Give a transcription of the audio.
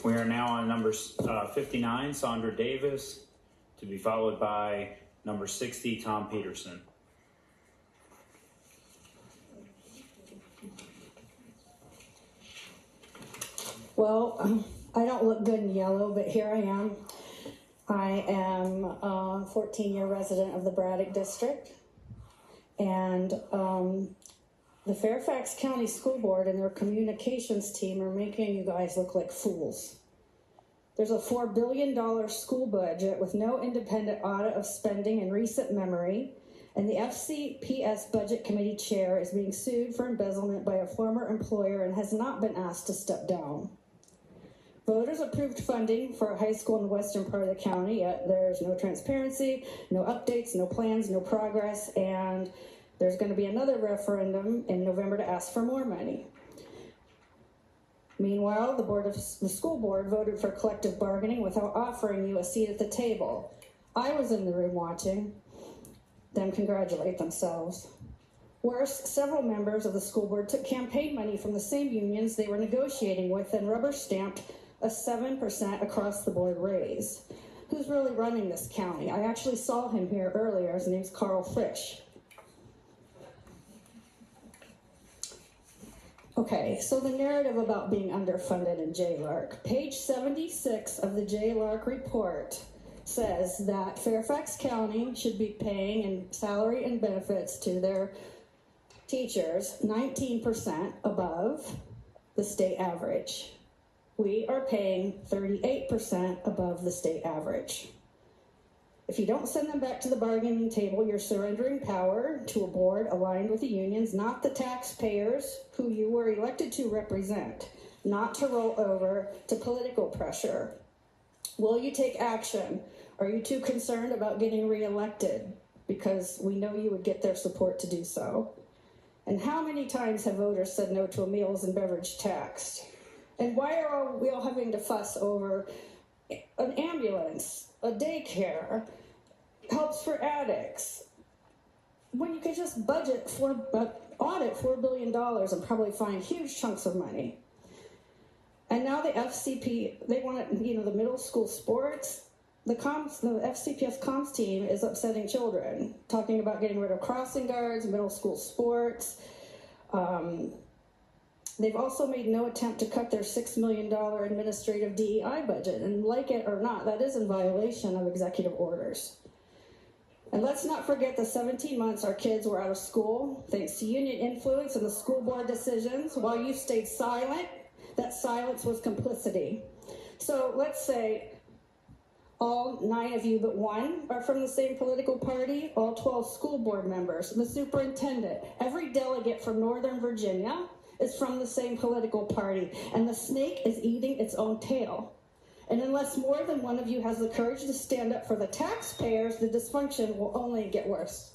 We are now on number 59, Saundra Davis, to be followed by number 60, Tom Peterson. Well, I don't look good in yellow, but here I am. I am a 14-year resident of the Braddock District, and the Fairfax County School Board and their communications team are making you guys look like fools. There's a $4 billion school budget with no independent audit of spending in recent memory, and the FCPS Budget Committee chair is being sued for embezzlement by a former employer and has not been asked to step down. Voters approved funding for a high school in the western part of the county, yet there's no transparency, no updates, no plans, no progress, and there's going to be another referendum in November to ask for more money. Meanwhile, the school board voted for collective bargaining without offering you a seat at the table. I was in the room watching them congratulate themselves. Worse, several members of the school board took campaign money from the same unions they were negotiating with and rubber-stamped a 7% across-the-board raise. Who's really running this county? I actually saw him here earlier. His name's Carl Frisch. Okay, so the narrative about being underfunded in JLARC. Page 76 of the JLARC report says that Fairfax County should be paying in salary and benefits to their teachers 19% above the state average. We are paying 38% above the state average. If you don't send them back to the bargaining table, you're surrendering power to a board aligned with the unions, not the taxpayers who you were elected to represent, not to roll over to political pressure. Will you take action? Are you too concerned about getting reelected? Because we know you would get their support to do so. And how many times have voters said no to a meals and beverage tax? And why are we all having to fuss over an ambulance, a daycare, helps for addicts, when you could just audit $4 billion and probably find huge chunks of money? And now the FCP, they want it, the middle school sports. The FCPS comms team is upsetting children, talking about getting rid of crossing guards, middle school sports. They've also made no attempt to cut their $6 million administrative DEI budget, and like it or not, that is in violation of executive orders. And let's not forget the 17 months our kids were out of school, thanks to union influence and the school board decisions. While you stayed silent, that silence was complicity. So let's say all 9 of you but 1 are from the same political party, all 12 school board members, the superintendent, every delegate from Northern Virginia is from the same political party, and the snake is eating its own tail. And unless more than one of you has the courage to stand up for the taxpayers, the dysfunction will only get worse.